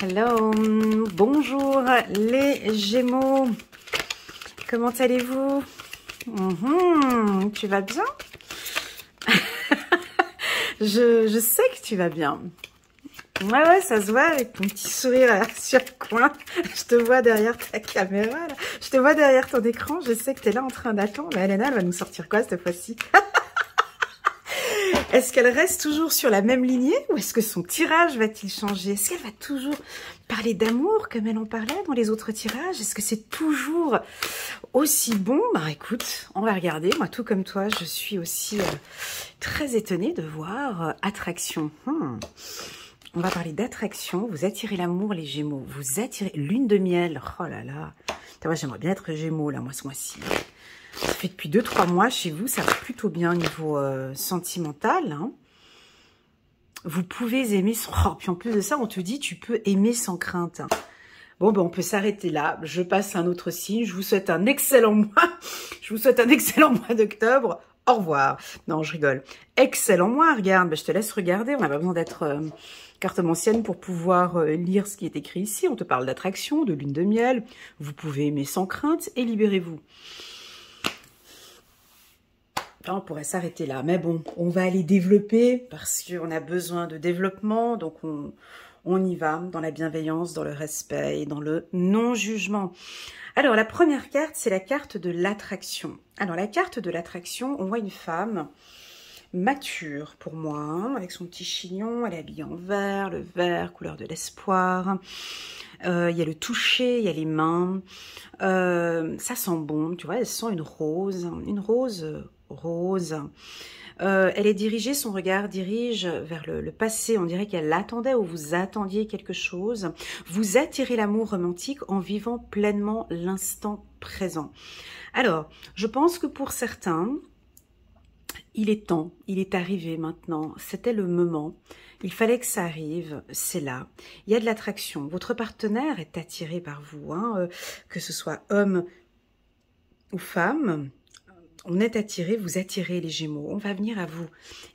Hello, bonjour les Gémeaux, comment allez-vous? Tu vas bien? je sais que tu vas bien. Ouais, ça se voit avec ton petit sourire là, sur le coin. Je te vois derrière ta caméra, là. Je te vois derrière ton écran. Je sais que tu es là en train d'attendre. Mais Elena, elle va nous sortir quoi cette fois-ci? Est-ce qu'elle reste toujours sur la même lignée ou est-ce que son tirage va-t-il changer? Est-ce qu'elle va toujours parler d'amour comme elle en parlait dans les autres tirages? Est-ce que c'est toujours aussi bon? Bah écoute, on va regarder. Moi, tout comme toi, je suis aussi très étonnée de voir attraction. On va parler d'attraction. Vous attirez l'amour, les Gémeaux. Vous attirez lune de miel. Oh là là. Moi, j'aimerais bien être Gémeaux, là, moi, ce mois-ci. Ça fait depuis 2-3 mois chez vous, ça va plutôt bien au niveau sentimental. Hein. Vous pouvez aimer sans... Oh, puis en plus de ça, on te dit, tu peux aimer sans crainte. Hein. Bon, ben on peut s'arrêter là. Je passe à un autre signe. Je vous souhaite un excellent mois. Je vous souhaite un excellent mois d'octobre. Au revoir. Non, je rigole. Excellent mois, regarde. Ben, je te laisse regarder. On n'a pas besoin d'être cartomancienne pour pouvoir lire ce qui est écrit ici. On te parle d'attraction, de lune de miel. Vous pouvez aimer sans crainte et libérez-vous. On pourrait s'arrêter là, mais bon, on va aller développer parce qu'on a besoin de développement, donc on y va dans la bienveillance, dans le respect et dans le non-jugement. Alors, la première carte, c'est la carte de l'attraction. Alors, la carte de l'attraction, on voit une femme mature pour moi, hein, avec son petit chignon, elle est habillée en vert, le vert, couleur de l'espoir. Il y a le toucher, il y a les mains. Ça sent bon, tu vois, elle sent une rose rose. Elle est dirigée, son regard dirige vers le passé. On dirait qu'elle attendait ou vous attendiez quelque chose. Vous attirez l'amour romantique en vivant pleinement l'instant présent. Alors, je pense que pour certains, il est temps, il est arrivé maintenant, c'était le moment, il fallait que ça arrive, c'est là. Il y a de l'attraction, votre partenaire est attiré par vous, hein, que ce soit homme ou femme, on est attiré, vous attirez les Gémeaux, on va venir à vous.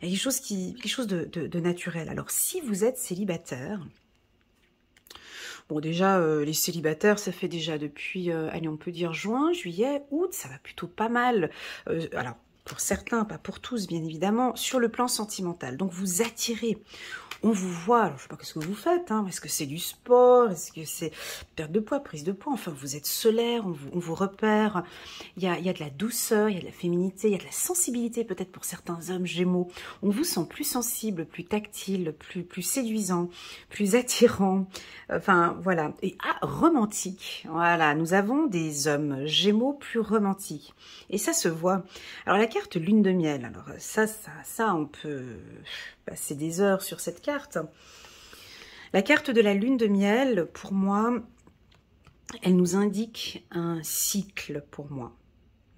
Il y a quelque chose de naturel. Alors si vous êtes célibataire, bon déjà les célibataires ça fait déjà depuis, allez on peut dire juin, juillet, août, ça va plutôt pas mal. Alors pour certains, pas pour tous bien évidemment, sur le plan sentimental. Donc vous attirez, on vous voit, alors je sais pas qu'est-ce que vous faites, hein, est-ce que c'est du sport, est-ce que c'est perte de poids, prise de poids, enfin vous êtes solaire, on vous repère, il y a de la douceur, il y a de la féminité, il y a de la sensibilité peut-être pour certains hommes Gémeaux, on vous sent plus sensible, plus tactile, plus séduisant, plus attirant, enfin voilà, et romantique, voilà, nous avons des hommes Gémeaux plus romantiques, et ça se voit. Alors la carte lune de miel, alors ça on peut passer des heures sur cette carte. La carte de la lune de miel, pour moi, elle nous indique un cycle pour moi.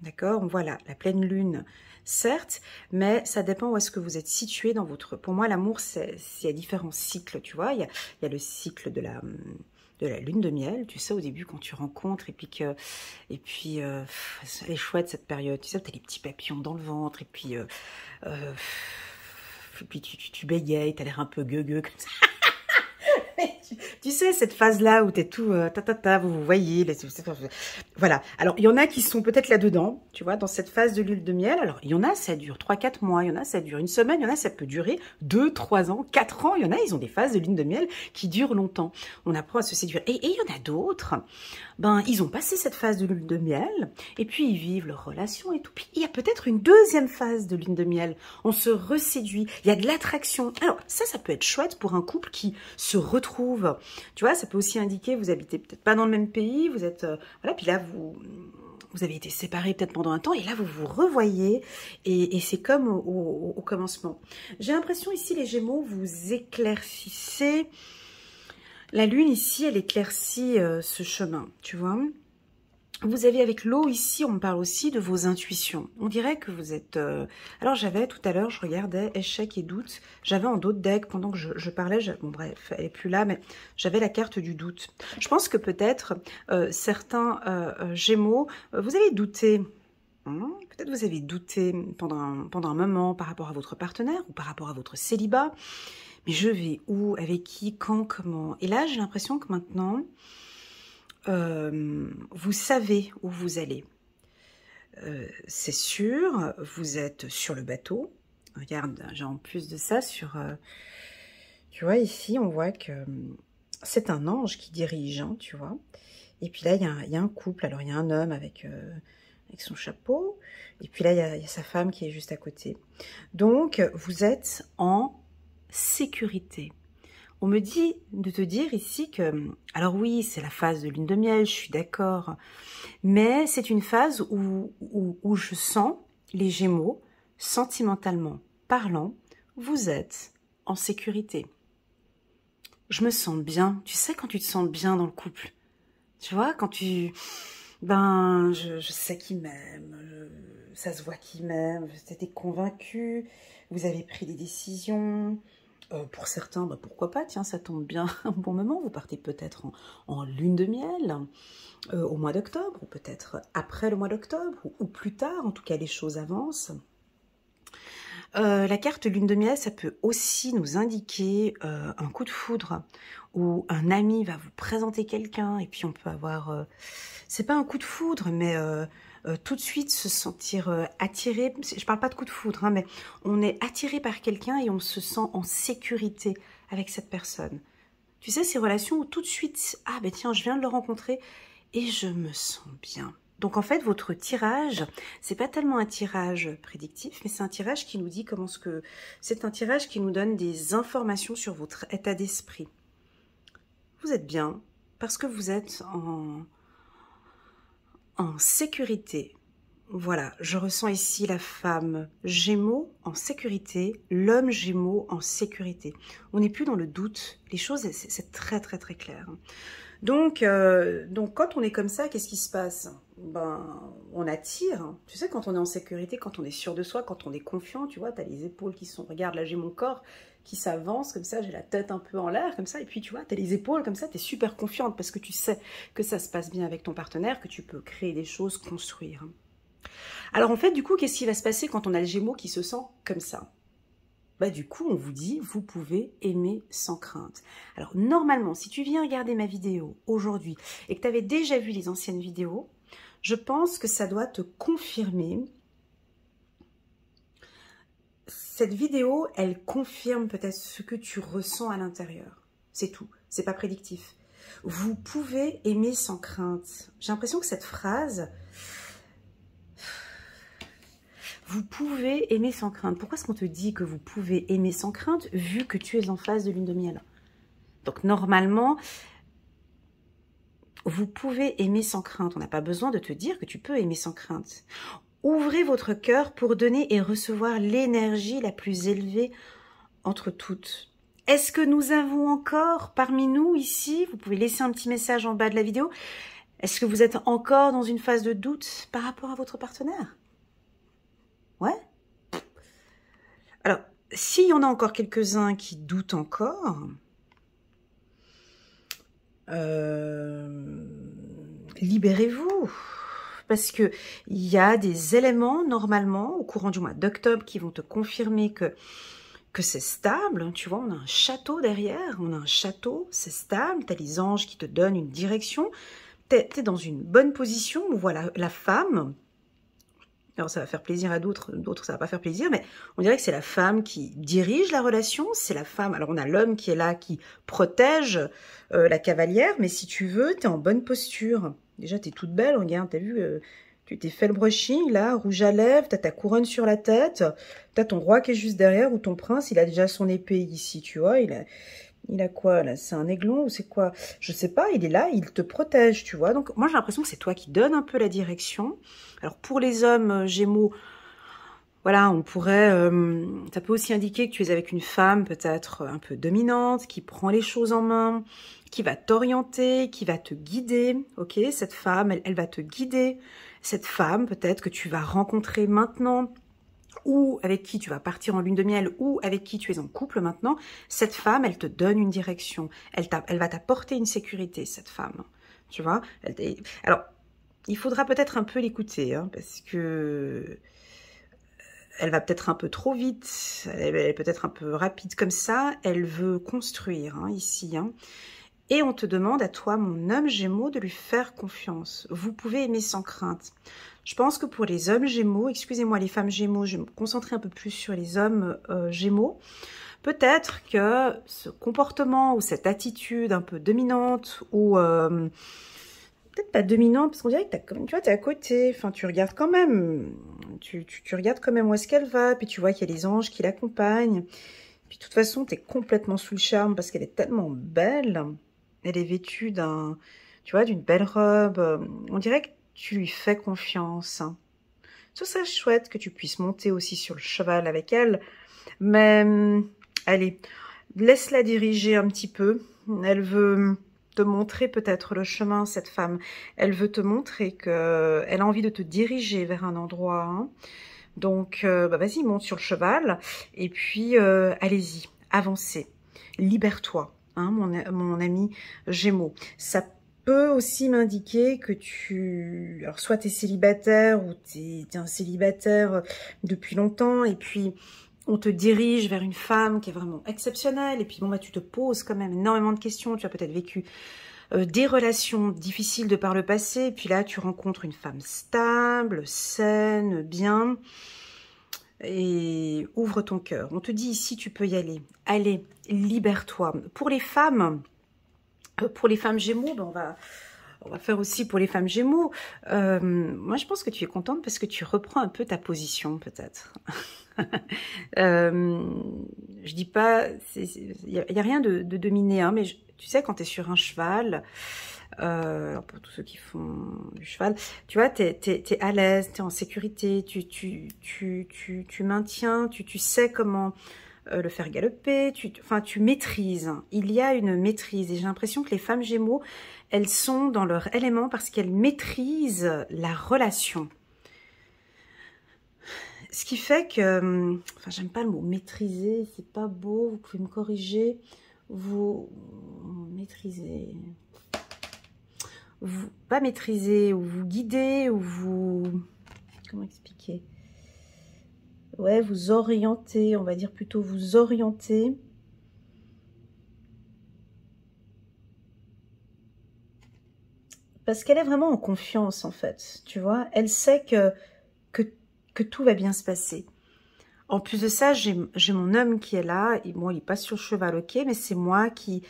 D'accord? Voilà, la pleine lune, certes, mais ça dépend où est-ce que vous êtes situé dans votre... Pour moi, l'amour, c'est à différents cycles, tu vois. Il y a le cycle de la lune de miel, tu sais, au début, quand tu rencontres, et puis elle est chouette, cette période. Tu sais, tu as les petits papillons dans le ventre, et puis tu bégayes, tu as l'air un peu gueugueux, comme ça. Tu sais, cette phase-là où t'es tout vous voyez. Voilà. Alors, il y en a qui sont peut-être là-dedans, tu vois, dans cette phase de lune de miel. Alors, il y en a, ça dure 3-4 mois. Il y en a, ça dure une semaine. Il y en a, ça peut durer 2-3 ans, 4 ans. Il y en a, ils ont des phases de lune de miel qui durent longtemps. On apprend à se séduire. Et il y en a d'autres, ben, ils ont passé cette phase de lune de miel et puis ils vivent leur relation et tout. Puis, il y a peut-être une deuxième phase de lune de miel. On se reséduit. Il y a de l'attraction. Alors, ça peut être chouette pour un couple qui se retrouve. Tu vois, ça peut aussi indiquer, vous habitez peut-être pas dans le même pays, vous êtes, voilà, puis là, vous avez été séparés peut-être pendant un temps, et là, vous vous revoyez, et c'est comme au commencement. J'ai l'impression ici, les Gémeaux, vous éclaircissez, la Lune ici, elle éclaircit ce chemin, tu vois. Vous avez avec l'eau ici, on me parle aussi de vos intuitions. On dirait que vous êtes... Alors j'avais tout à l'heure, je regardais échec et doute. J'avais en d'autres decks pendant que je parlais. Bon bref, elle est plus là, mais j'avais la carte du doute. Je pense que peut-être certains Gémeaux, vous avez douté. Peut-être vous avez douté pendant un moment par rapport à votre partenaire ou par rapport à votre célibat. Mais je vais où? Avec qui? Quand? Comment? Et là, j'ai l'impression que maintenant, vous savez où vous allez. C'est sûr, vous êtes sur le bateau. Regarde, j'ai en plus de ça sur... tu vois, ici, on voit que c'est un ange qui dirige, hein, tu vois. Et puis là, il y a un couple. Alors, il y a un homme avec son chapeau. Et puis là, il y a sa femme qui est juste à côté. Donc, vous êtes en sécurité. On me dit de te dire ici que... Alors oui, c'est la phase de lune de miel, je suis d'accord. Mais c'est une phase où je sens les Gémeaux, sentimentalement parlant, vous êtes en sécurité. Je me sens bien. Tu sais quand tu te sens bien dans le couple? Tu vois, quand tu... Ben, je sais qu'il m'aime, ça se voit qu'il m'aime, vous êtes convaincu, vous avez pris des décisions. Pour certains, bah pourquoi pas, tiens, ça tombe bien, un bon moment, vous partez peut-être en lune de miel, au mois d'octobre, ou peut-être après le mois d'octobre, ou plus tard, en tout cas les choses avancent. La carte lune de miel, ça peut aussi nous indiquer un coup de foudre, où un ami va vous présenter quelqu'un, et puis on peut avoir... c'est pas un coup de foudre, mais tout de suite se sentir attiré. Je parle pas de coup de foudre, hein, mais on est attiré par quelqu'un et on se sent en sécurité avec cette personne. Tu sais, ces relations où tout de suite, ah ben tiens, je viens de le rencontrer et je me sens bien. Donc en fait, votre tirage, c'est pas tellement un tirage prédictif, mais c'est un tirage qui nous dit comment ce que... C'est un tirage qui nous donne des informations sur votre état d'esprit. Vous êtes bien parce que vous êtes en sécurité. Voilà, je ressens ici la femme Gémeaux en sécurité, l'homme Gémeaux en sécurité. On n'est plus dans le doute, les choses, c'est très très très clair. Donc quand on est comme ça, qu'est-ce qui se passe? Ben, on attire. Tu sais, quand on est en sécurité, quand on est sûr de soi, quand on est confiant, tu vois, tu as les épaules qui sont... Regarde, là, j'ai mon corps qui s'avance comme ça, j'ai la tête un peu en l'air comme ça, et puis tu vois, tu as les épaules comme ça, tu es super confiante parce que tu sais que ça se passe bien avec ton partenaire, que tu peux créer des choses, construire. Alors en fait, du coup, qu'est-ce qui va se passer quand on a le Gémeaux qui se sent comme ça? Bah, du coup, on vous dit, vous pouvez aimer sans crainte. Alors, normalement, si tu viens regarder ma vidéo aujourd'hui et que tu avais déjà vu les anciennes vidéos, je pense que ça doit te confirmer. Cette vidéo, elle confirme peut-être ce que tu ressens à l'intérieur. C'est tout. C'est pas prédictif. Vous pouvez aimer sans crainte. J'ai l'impression que cette phrase... Vous pouvez aimer sans crainte. Pourquoi est-ce qu'on te dit que vous pouvez aimer sans crainte vu que tu es en phase de lune de miel? Donc normalement, vous pouvez aimer sans crainte. On n'a pas besoin de te dire que tu peux aimer sans crainte. Ouvrez votre cœur pour donner et recevoir l'énergie la plus élevée entre toutes. Est-ce que nous avons encore parmi nous ici, vous pouvez laisser un petit message en bas de la vidéo, est-ce que vous êtes encore dans une phase de doute par rapport à votre partenaire? Ouais. Alors, s'il y en a encore quelques-uns qui doutent encore, libérez-vous. Parce qu'il y a des éléments, normalement, au courant du mois d'octobre, qui vont te confirmer que c'est stable. Tu vois, on a un château derrière, on a un château, c'est stable. Tu as les anges qui te donnent une direction. Tu es dans une bonne position où voilà, la femme... Alors ça va faire plaisir à d'autres ça va pas faire plaisir, mais on dirait que c'est la femme qui dirige la relation, c'est la femme. Alors on a l'homme qui est là, qui protège la cavalière, mais si tu veux, tu es en bonne posture. Déjà, tu es toute belle, regarde, tu as vu, tu t'es fait le brushing, là, rouge à lèvres, tu as ta couronne sur la tête, tu as ton roi qui est juste derrière, ou ton prince, il a déjà son épée ici, tu vois, il a quoi, là? C'est un aiglon ou c'est quoi? Je sais pas, il est là, il te protège, tu vois. Donc, moi, j'ai l'impression que c'est toi qui donne un peu la direction. Alors, pour les hommes Gémeaux, voilà, on pourrait... ça peut aussi indiquer que tu es avec une femme peut-être un peu dominante, qui prend les choses en main, qui va t'orienter, qui va te guider, ok? Cette femme, elle va te guider. Cette femme, peut-être que tu vas rencontrer maintenant, ou avec qui tu vas partir en lune de miel, ou avec qui tu es en couple maintenant, cette femme, elle te donne une direction. Elle va t'apporter une sécurité, cette femme. Tu vois? Alors, il faudra peut-être un peu l'écouter, hein, parce que elle va peut-être un peu trop vite, elle est peut-être un peu rapide comme ça, elle veut construire hein, ici. Hein. Et on te demande à toi, mon homme Gémeaux, de lui faire confiance. Vous pouvez aimer sans crainte. Je pense que pour les hommes Gémeaux, excusez-moi les femmes Gémeaux, je vais me concentrer un peu plus sur les hommes Gémeaux. Peut-être que ce comportement ou cette attitude un peu dominante ou peut-être pas dominante parce qu'on dirait que tu vois, t'es à côté, enfin tu regardes quand même, tu regardes quand même où est-ce qu'elle va, puis tu vois qu'il y a les anges qui l'accompagnent. Puis de toute façon, tu es complètement sous le charme parce qu'elle est tellement belle. Elle est vêtue tu vois, d'une belle robe. On dirait que tu lui fais confiance. Ça serait chouette que tu puisses monter aussi sur le cheval avec elle. Mais allez, laisse-la diriger un petit peu. Elle veut te montrer peut-être le chemin, cette femme. Elle veut te montrer qu'elle a envie de te diriger vers un endroit. Hein. Donc, vas-y, monte sur le cheval. Et puis, allez-y, avancez. Libère-toi, hein, mon ami Gémeaux. Ça peut aussi m'indiquer que alors soit tu es célibataire ou tu es un célibataire depuis longtemps et puis on te dirige vers une femme qui est vraiment exceptionnelle et puis bon bah tu te poses quand même énormément de questions, tu as peut-être vécu des relations difficiles de par le passé et puis là tu rencontres une femme stable, saine, bien et ouvre ton cœur. On te dit ici tu peux y aller. Allez, libère-toi. Pour les femmes Gémeaux, ben on va faire aussi pour les femmes Gémeaux. Moi, je pense que tu es contente parce que tu reprends un peu ta position, peut-être. Je dis pas, il y a rien de dominé, hein, mais tu sais, quand tu es sur un cheval, alors pour tous ceux qui font du cheval, tu vois, t'es à l'aise, t'es en sécurité, tu maintiens, tu sais comment le faire galoper, tu maîtrises. Il y a une maîtrise et j'ai l'impression que les femmes Gémeaux, elles sont dans leur élément parce qu'elles maîtrisent la relation. Ce qui fait que, enfin j'aime pas le mot maîtriser, c'est pas beau, vous pouvez me corriger, vous maîtrisez, vous pas maîtriser ou vous guider ou vous, comment expliquer? Ouais, vous orienter, on va dire plutôt vous orienter. Parce qu'elle est vraiment en confiance, en fait, tu vois. Elle sait que tout va bien se passer. En plus de ça, j'ai mon homme qui est là. Et bon, il passe sur le cheval, ok, mais c'est moi qui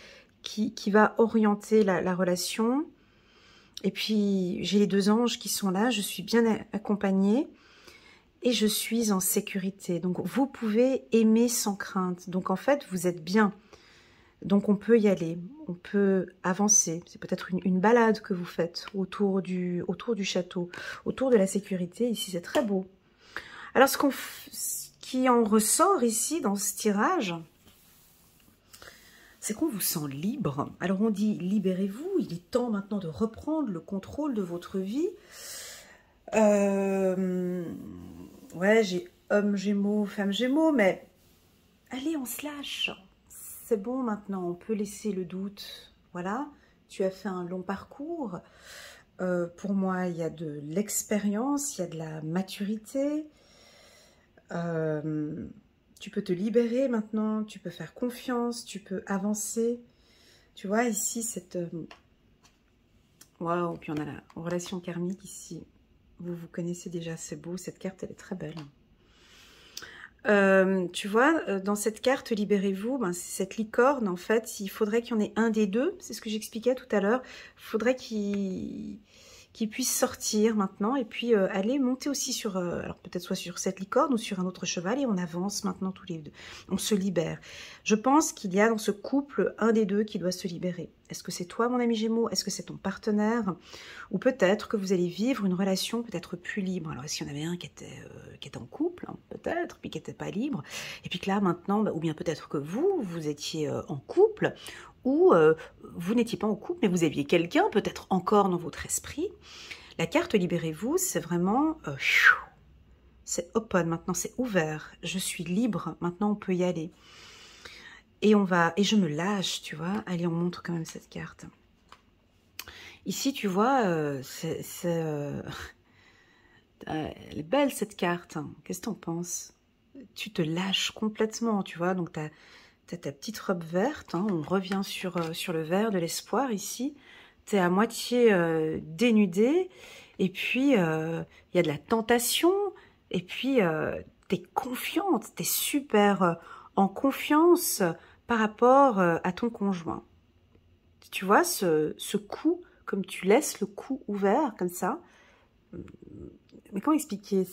va orienter la relation. Et puis, j'ai les deux anges qui sont là. Je suis bien accompagnée. Et je suis en sécurité. Donc, vous pouvez aimer sans crainte. Donc, en fait, vous êtes bien. Donc, on peut y aller. On peut avancer. C'est peut-être une balade que vous faites autour du château, autour de la sécurité. Ici, c'est très beau. Alors, ce qui en ressort ici, dans ce tirage, c'est qu'on vous sent libre. Alors, on dit, libérez-vous. Il est temps maintenant de reprendre le contrôle de votre vie. Ouais, j'ai homme Gémeaux, femme Gémeaux, mais allez, on se lâche. C'est bon maintenant, on peut laisser le doute. Voilà, tu as fait un long parcours. Pour moi, il y a de l'expérience, il y a de la maturité. Tu peux te libérer maintenant, tu peux faire confiance, tu peux avancer. Tu vois, ici, cette... Waouh, puis on a la relation karmique ici. Vous connaissez déjà, c'est beau, cette carte, elle est très belle. Tu vois, dans cette carte, libérez-vous, ben, c'est cette licorne, en fait, il faudrait qu'il y en ait un des deux, c'est ce que j'expliquais tout à l'heure, il faudrait qu'il puisse sortir maintenant, et puis aller monter aussi sur, alors peut-être soit sur cette licorne ou sur un autre cheval, et on avance maintenant tous les deux, on se libère. Je pense qu'il y a dans ce couple un des deux qui doit se libérer. Est-ce que c'est toi, mon ami Gémeaux? Est-ce que c'est ton partenaire? Ou peut-être que vous allez vivre une relation peut-être plus libre. Alors, est-ce qu'il y en avait un qui était en couple, hein, peut-être, puis qui n'était pas libre, et puis que là, maintenant, ou bien peut-être que vous étiez en couple, ou vous n'étiez pas en couple, mais vous aviez quelqu'un, peut-être encore dans votre esprit. La carte Libérez-vous, c'est vraiment... c'est open, maintenant c'est ouvert. Je suis libre, maintenant on peut y aller. Et je me lâche, tu vois. Allez, on montre quand même cette carte. Ici, tu vois, Elle est belle cette carte, hein. Qu'est-ce que t'en penses? Tu te lâches complètement, tu vois, donc t'as ta petite robe verte, hein. On revient sur le vert de l'espoir ici. T'es à moitié dénudée, et puis il y a de la tentation, et puis t'es confiante, t'es super en confiance par rapport à ton conjoint. Tu vois, ce cou, comme tu laisses le cou ouvert, comme ça, mais comment expliquer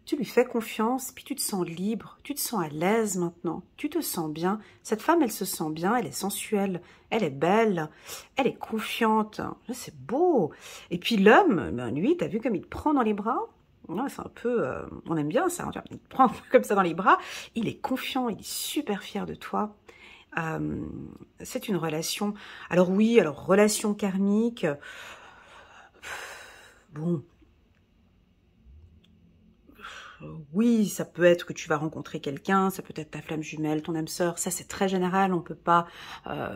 tu lui fais confiance, puis tu te sens libre, tu te sens à l'aise maintenant, tu te sens bien. Cette femme, elle se sent bien, elle est sensuelle, elle est belle, elle est confiante. C'est beau. Et puis l'homme, ben lui, t'as vu comme il te prend dans les bras? Ouais, c'est un peu... on aime bien ça, il te prend un peu comme ça dans les bras. Il est confiant, il est super fier de toi. C'est une relation... Alors oui, alors relation karmique... Bon... Oui, ça peut être que tu vas rencontrer quelqu'un, ça peut être ta flamme jumelle, ton âme sœur, ça c'est très général, on peut pas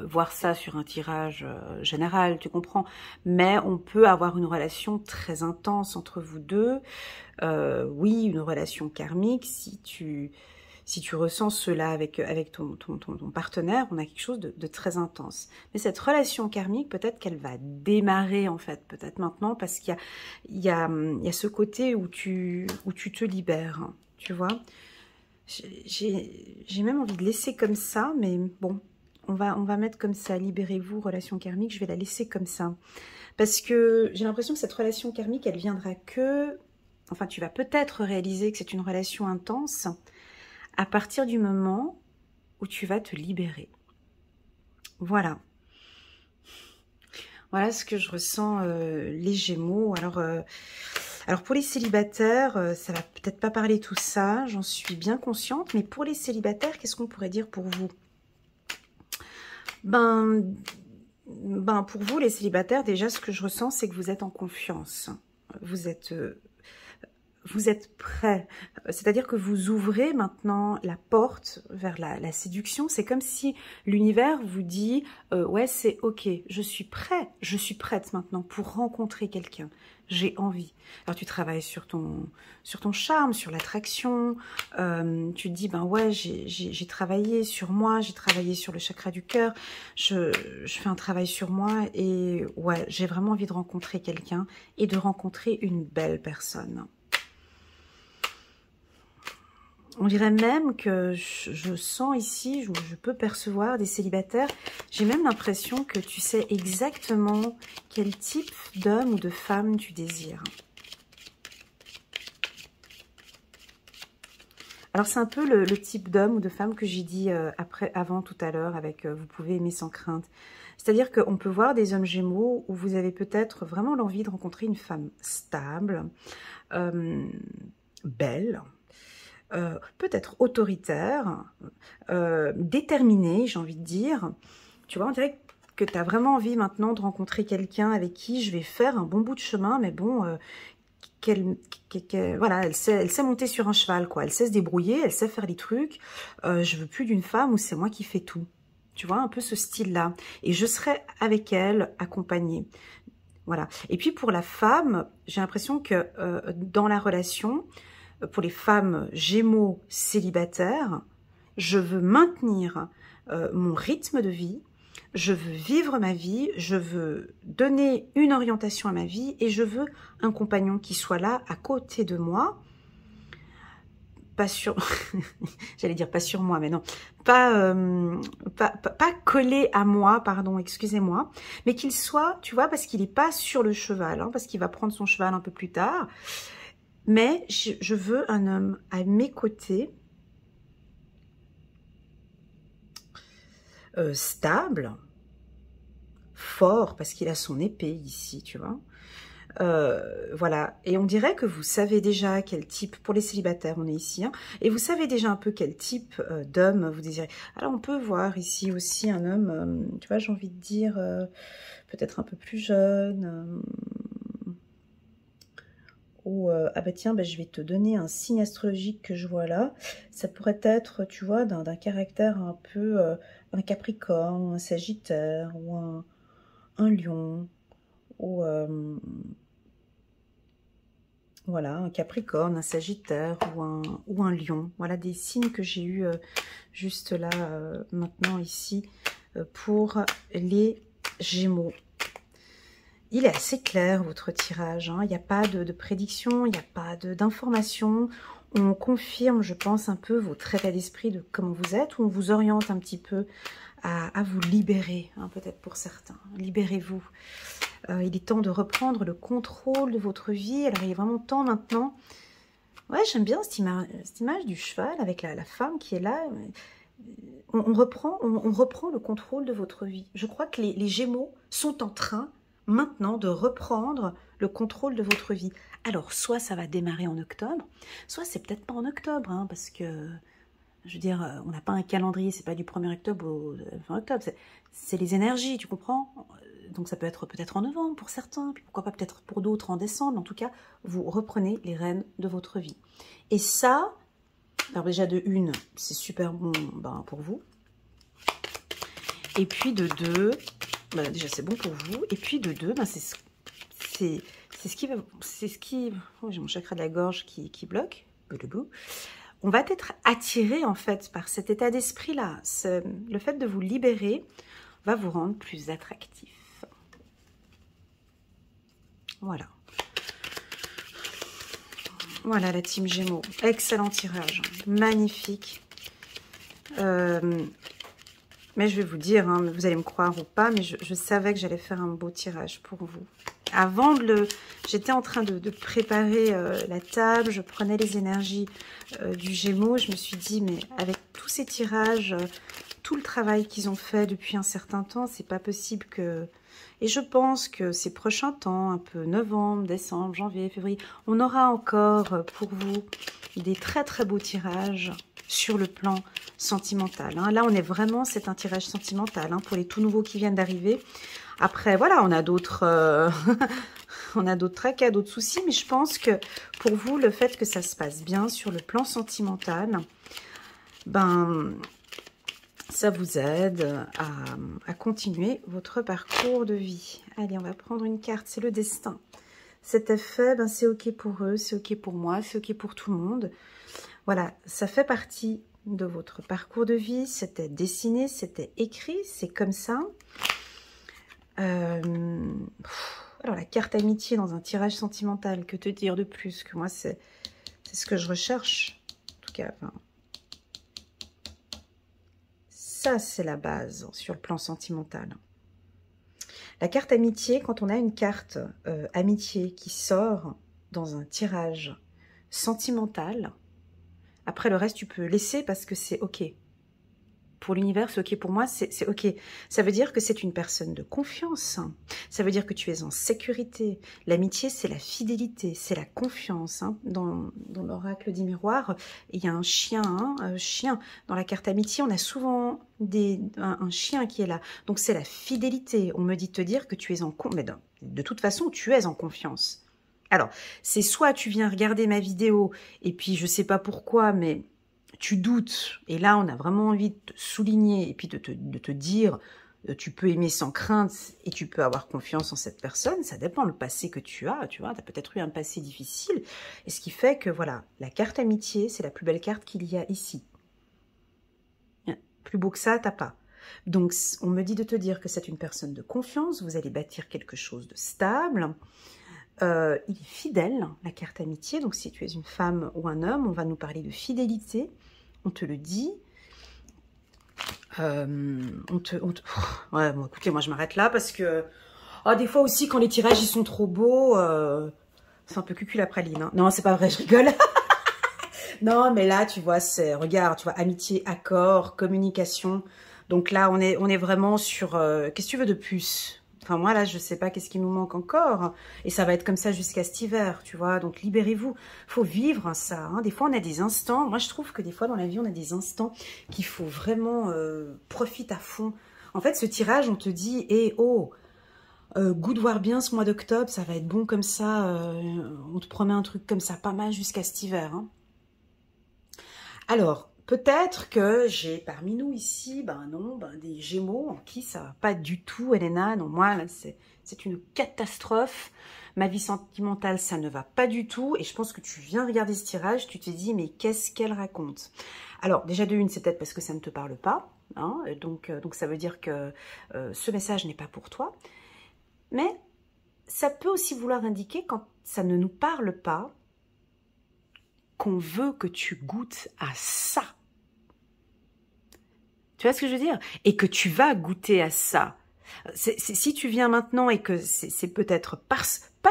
voir ça sur un tirage général, tu comprends, mais on peut avoir une relation très intense entre vous deux, oui, une relation karmique, si tu ressens cela avec ton partenaire, on a quelque chose de très intense. Mais cette relation karmique, peut-être qu'elle va démarrer en fait, peut-être maintenant, parce qu'il y a ce côté où tu te libères, hein, tu vois. J'ai même envie de laisser comme ça, mais bon, on va mettre comme ça, libérez-vous, relation karmique, je vais la laisser comme ça. Parce que j'ai l'impression que cette relation karmique, elle viendra que... Enfin, tu vas peut-être réaliser que c'est une relation intense, à partir du moment où tu vas te libérer. Voilà. Voilà ce que je ressens, les Gémeaux. Alors pour les célibataires, ça va peut-être pas parler tout ça, j'en suis bien consciente, mais pour les célibataires, qu'est-ce qu'on pourrait dire pour vous? Ben, pour vous, les célibataires, déjà, ce que je ressens, c'est que vous êtes en confiance. Vous êtes prêt, c'est-à-dire que vous ouvrez maintenant la porte vers la séduction. C'est comme si l'univers vous dit ouais, c'est ok, je suis prête maintenant pour rencontrer quelqu'un. J'ai envie. Alors tu travailles sur ton charme, sur l'attraction. Tu te dis ben ouais, j'ai travaillé sur moi, j'ai travaillé sur le chakra du cœur. Je fais un travail sur moi et ouais, j'ai vraiment envie de rencontrer quelqu'un et de rencontrer une belle personne. On dirait même que je sens ici, je peux percevoir des célibataires. J'ai même l'impression que tu sais exactement quel type d'homme ou de femme tu désires. Alors c'est un peu le type d'homme ou de femme que j'ai dit avant tout à l'heure avec vous pouvez aimer sans crainte. C'est-à-dire qu'on peut voir des hommes Gémeaux où vous avez peut-être vraiment l'envie de rencontrer une femme stable, belle, peut-être autoritaire, déterminé, j'ai envie de dire. Tu vois, on dirait que tu as vraiment envie maintenant de rencontrer quelqu'un avec qui je vais faire un bon bout de chemin, mais bon, voilà, elle sait monter sur un cheval, quoi. Elle sait se débrouiller, elle sait faire les trucs. Je veux plus d'une femme où c'est moi qui fais tout. Tu vois, un peu ce style-là. Et je serai avec elle, accompagnée. Voilà. Et puis pour la femme, j'ai l'impression que dans la relation, pour les femmes Gémeaux célibataires, je veux maintenir mon rythme de vie, je veux vivre ma vie, je veux donner une orientation à ma vie et je veux un compagnon qui soit là à côté de moi, pas sur, j'allais dire pas sur moi, mais non, pas collé à moi, pardon, excusez-moi, mais qu'il soit, tu vois, parce qu'il n'est pas sur le cheval, hein, parce qu'il va prendre son cheval un peu plus tard. Mais je veux un homme à mes côtés, stable, fort, parce qu'il a son épée ici, tu vois. Voilà, et on dirait que vous savez déjà quel type, pour les célibataires, on est ici, hein, et vous savez déjà un peu quel type d'homme vous désirez. Alors on peut voir ici aussi un homme, tu vois, j'ai envie de dire, peut-être un peu plus jeune, ou ah bah tiens, bah, je vais te donner un signe astrologique que je vois là. Ça pourrait être, tu vois, d'un caractère un peu un Capricorne, un Sagittaire, ou un Lion, ou Voilà, un Capricorne, un Sagittaire ou un Lion. Voilà des signes que j'ai eu juste là, maintenant, ici, pour les Gémeaux. Il est assez clair, votre tirage. Hein. Il n'y a pas de prédiction, il n'y a pas d'information. On confirme, je pense, un peu votre état d'esprit de comment vous êtes, ou on vous oriente un petit peu à vous libérer, hein, peut-être pour certains. Libérez-vous. Il est temps de reprendre le contrôle de votre vie. Alors, il est vraiment temps maintenant. Ouais, j'aime bien cette image du cheval avec la femme qui est là. On reprend le contrôle de votre vie. Je crois que les Gémeaux sont en train maintenant de reprendre le contrôle de votre vie. Alors, soit ça va démarrer en octobre, soit c'est peut-être pas en octobre, hein, parce que, je veux dire, on n'a pas un calendrier, c'est pas du 1er octobre au fin octobre, c'est les énergies, tu comprends? Donc ça peut être peut-être en novembre pour certains, puis pourquoi pas peut-être pour d'autres en décembre. En tout cas, vous reprenez les rênes de votre vie. Et ça, alors déjà de une, c'est super bon pour vous. Et puis de deux, déjà c'est bon pour vous. Et puis de deux, c'est ce qui... Oh, j'ai mon chakra de la gorge qui bloque. On va être attiré en fait par cet état d'esprit-là. Le fait de vous libérer va vous rendre plus attractif. Voilà. Voilà la team Gémeaux. Excellent tirage. Magnifique. Mais je vais vous dire, hein, vous allez me croire ou pas, mais je savais que j'allais faire un beau tirage pour vous. Avant j'étais en train de préparer la table, je prenais les énergies du Gémeaux. Je me suis dit, mais avec tous ces tirages, tout le travail qu'ils ont fait depuis un certain temps, c'est pas possible que... Et je pense que ces prochains temps, un peu novembre, décembre, janvier, février, on aura encore pour vous des très très beaux tirages sur le plan sentimental. Hein. Là, on est vraiment, c'est un tirage sentimental hein, pour les tout nouveaux qui viennent d'arriver. Après, voilà, on a d'autres on a d'autres tracas, d'autres soucis, mais je pense que pour vous, le fait que ça se passe bien sur le plan sentimental, ça vous aide à continuer votre parcours de vie. Allez, on va prendre une carte, c'est le destin. Cet effet, c'est ok pour eux, c'est ok pour moi, c'est ok pour tout le monde. Voilà, ça fait partie de votre parcours de vie, c'était dessiné, c'était écrit, c'est comme ça. Alors, la carte amitié dans un tirage sentimental, que te dire de plus que moi, c'est ce que je recherche. En tout cas, ça, c'est la base sur le plan sentimental. La carte amitié, quand on a une carte amitié qui sort dans un tirage sentimental, après le reste, tu peux laisser parce que c'est OK. Pour l'univers, c'est OK. Pour moi, c'est OK. Ça veut dire que c'est une personne de confiance. Ça veut dire que tu es en sécurité. L'amitié, c'est la fidélité, c'est la confiance. Hein. Dans l'oracle des miroirs, il y a un chien. Dans la carte amitié, on a souvent un chien qui est là. Donc, c'est la fidélité. On me dit de te dire que tu es en confiance. Mais de toute façon, tu es en confiance. Alors, c'est soit tu viens regarder ma vidéo et puis je sais pas pourquoi, mais... tu doutes, et là on a vraiment envie de te souligner et puis de te dire tu peux aimer sans crainte et tu peux avoir confiance en cette personne, ça dépend le passé que tu as, tu vois, tu as peut-être eu un passé difficile, et ce qui fait que voilà, la carte amitié, c'est la plus belle carte qu'il y a ici. Plus beau que ça, t'as pas. Donc on me dit de te dire que c'est une personne de confiance, vous allez bâtir quelque chose de stable. Il est fidèle, la carte amitié, donc si tu es une femme ou un homme, on va nous parler de fidélité, on te le dit. Ouais, bon, écoutez, moi je m'arrête là parce que des fois aussi quand les tirages ils sont trop beaux, c'est un peu cucul après praline. Hein. Non, c'est pas vrai, je rigole. Non, mais là, tu vois, regarde, tu vois, amitié, accord, communication. Donc là, on est vraiment sur, qu'est-ce que tu veux de plus ? Enfin, moi, là, je sais pas qu'est-ce qui nous manque encore. Et ça va être comme ça jusqu'à cet hiver, tu vois. Donc, libérez-vous. Faut vivre ça. Hein. Des fois, on a des instants. Moi, je trouve que des fois, dans la vie, on a des instants qu'il faut vraiment profiter à fond. En fait, ce tirage, on te dit, goût de voir bien ce mois d'octobre, ça va être bon comme ça. On te promet un truc comme ça, pas mal jusqu'à cet hiver. Hein. Alors, peut-être que j'ai parmi nous ici, des Gémeaux en qui ça va pas du tout, Elena. Non, moi, là, c'est une catastrophe. ma vie sentimentale, ça ne va pas du tout. Et je pense que tu viens regarder ce tirage, tu te dis, mais qu'est-ce qu'elle raconte? Alors, déjà de une, c'est peut-être parce que ça ne te parle pas. Hein, donc ça veut dire que ce message n'est pas pour toi. Mais ça peut aussi vouloir indiquer, quand ça ne nous parle pas, qu'on veut que tu goûtes à ça. Tu vois ce que je veux dire? Et que tu vas goûter à ça. Si tu viens maintenant et que c'est peut-être pas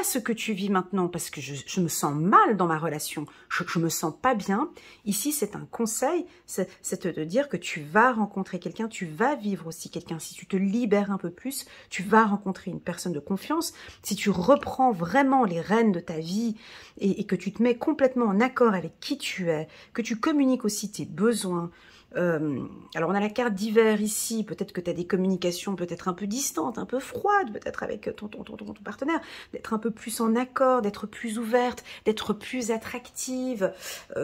ce que tu vis maintenant, parce que je me sens mal dans ma relation, je me sens pas bien, ici c'est un conseil, c'est de te dire que tu vas rencontrer quelqu'un, tu vas vivre aussi quelqu'un. Si tu te libères un peu plus, tu vas rencontrer une personne de confiance. Si tu reprends vraiment les rênes de ta vie et que tu te mets complètement en accord avec qui tu es, que tu communiques aussi tes besoins. Alors on a la carte d'hiver ici, peut-être que tu as des communications peut-être un peu distantes, un peu froides, peut-être avec ton partenaire, d'être un peu plus en accord, d'être plus ouverte, d'être plus attractive,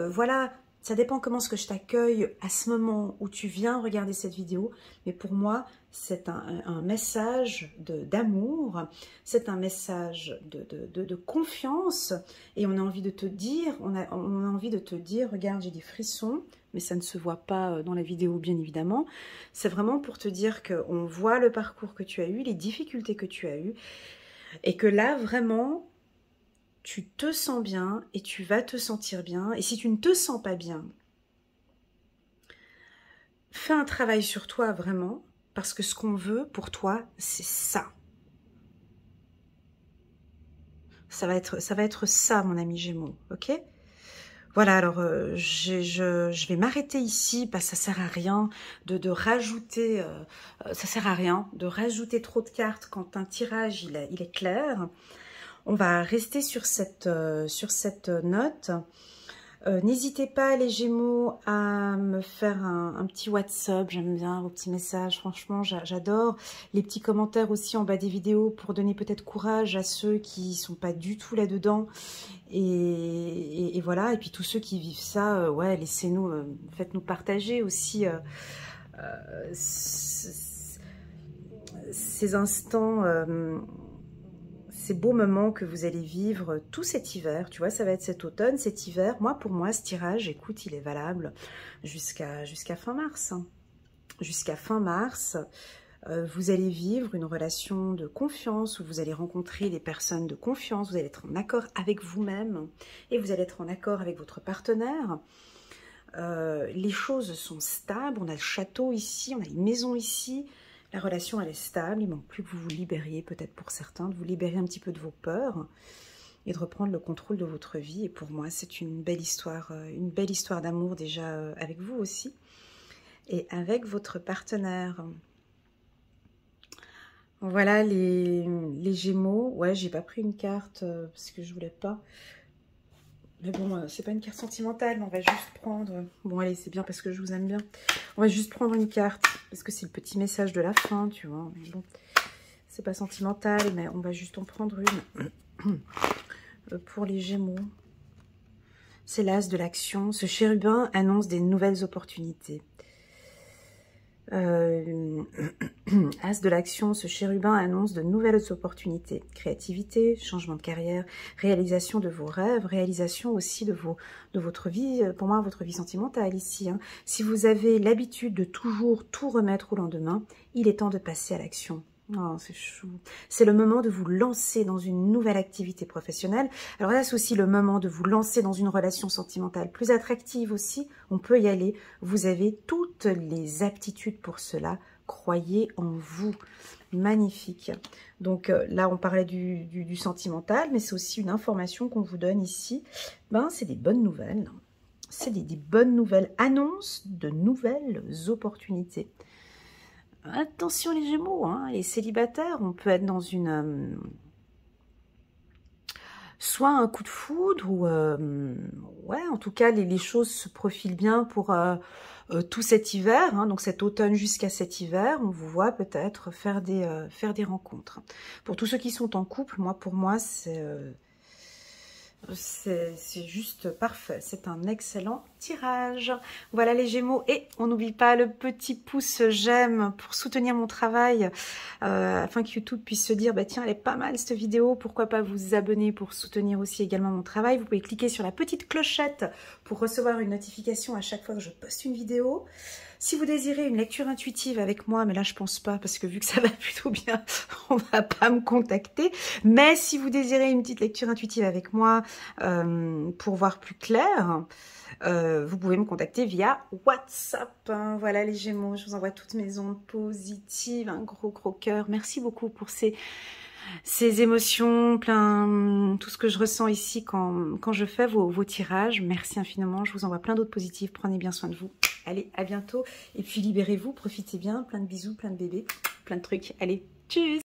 voilà, ça dépend comment est-ce que je t'accueille à ce moment où tu viens regarder cette vidéo, mais pour moi c'est un message d'amour, c'est un message de confiance, et on a envie de te dire, on a envie de te dire, regarde, j'ai des frissons, mais ça ne se voit pas dans la vidéo bien évidemment, c'est vraiment pour te dire qu'on voit le parcours que tu as eu, les difficultés que tu as eues, et que là vraiment, tu te sens bien et tu vas te sentir bien, et si tu ne te sens pas bien, fais un travail sur toi vraiment, parce que ce qu'on veut pour toi, c'est ça. Ça va être ça, mon ami Gémeaux, ok ? Voilà, alors je vais m'arrêter ici, parce que ça sert à rien de rajouter, ça sert à rien de rajouter trop de cartes quand un tirage il est clair. On va rester sur cette note. N'hésitez pas les Gémeaux à me faire un petit WhatsApp, j'aime bien vos petits messages, franchement j'adore. Les petits commentaires aussi en bas des vidéos pour donner peut-être courage à ceux qui sont pas du tout là-dedans. Et voilà, et puis tous ceux qui vivent ça, ouais, laissez-nous, faites-nous partager aussi ces instants, ces beaux moments que vous allez vivre tout cet hiver. Tu vois, ça va être cet automne, cet hiver. Moi, pour moi, ce tirage, écoute, il est valable jusqu'à fin mars. Hein. Jusqu'à fin mars, vous allez vivre une relation de confiance où vous allez rencontrer des personnes de confiance, vous allez être en accord avec vous-même et vous allez être en accord avec votre partenaire. Les choses sont stables, on a le château ici, on a une maison ici, la relation elle est stable, il ne manque plus que vous vous libériez peut-être pour certains, de vous libérer un petit peu de vos peurs et de reprendre le contrôle de votre vie. Et pour moi c'est une belle histoire d'amour déjà avec vous aussi et avec votre partenaire. Voilà les Gémeaux. Ouais, j'ai pas pris une carte parce que je voulais pas. Mais bon, c'est pas une carte sentimentale, mais on va juste prendre... Bon, allez, c'est bien parce que je vous aime bien. On va juste prendre une carte parce que c'est le petit message de la fin, tu vois. Bon, c'est pas sentimental, mais on va juste en prendre une. Pour les Gémeaux, c'est l'as de l'action. Ce chérubin annonce des nouvelles opportunités. As de l'action, ce chérubin annonce de nouvelles opportunités, créativité, changement de carrière, réalisation de vos rêves, réalisation aussi de votre vie, pour moi votre vie sentimentale ici. Hein. Si vous avez l'habitude de toujours tout remettre au lendemain, il est temps de passer à l'action. Oh, c'est chou. C'est le moment de vous lancer dans une nouvelle activité professionnelle. Alors là, c'est aussi le moment de vous lancer dans une relation sentimentale plus attractive aussi. On peut y aller. Vous avez toutes les aptitudes pour cela. Croyez en vous. Magnifique. Donc là, on parlait du sentimental, mais c'est aussi une information qu'on vous donne ici. Ben, c'est des bonnes nouvelles. C'est des bonnes nouvelles. Annonce de nouvelles opportunités. Attention les Gémeaux, hein, les célibataires, on peut être dans une... soit un coup de foudre, ou... ouais, en tout cas, les choses se profilent bien pour tout cet hiver, hein, donc cet automne jusqu'à cet hiver, on vous voit peut-être faire des rencontres. Pour tous ceux qui sont en couple, pour moi, c'est juste parfait. C'est un excellent tirage. Voilà les Gémeaux, et on n'oublie pas le petit pouce j'aime pour soutenir mon travail, afin que YouTube puisse se dire bah tiens, elle est pas mal cette vidéo, pourquoi pas vous abonner pour soutenir aussi également mon travail. Vous pouvez cliquer sur la petite clochette pour recevoir une notification à chaque fois que je poste une vidéo. Si vous désirez une lecture intuitive avec moi, mais là je pense pas parce que vu que ça va plutôt bien, on va pas me contacter. Mais si vous désirez une petite lecture intuitive avec moi pour voir plus clair, vous pouvez me contacter via WhatsApp. Hein. Voilà les Gémeaux, je vous envoie toutes mes ondes positives, un gros cœur. Merci beaucoup pour ces émotions, tout ce que je ressens ici quand je fais vos tirages. Merci infiniment, je vous envoie plein d'autres positives. Prenez bien soin de vous. Allez, à bientôt. Et puis libérez-vous, profitez bien. Plein de bisous, plein de bébés, plein de trucs. Allez, tchuss!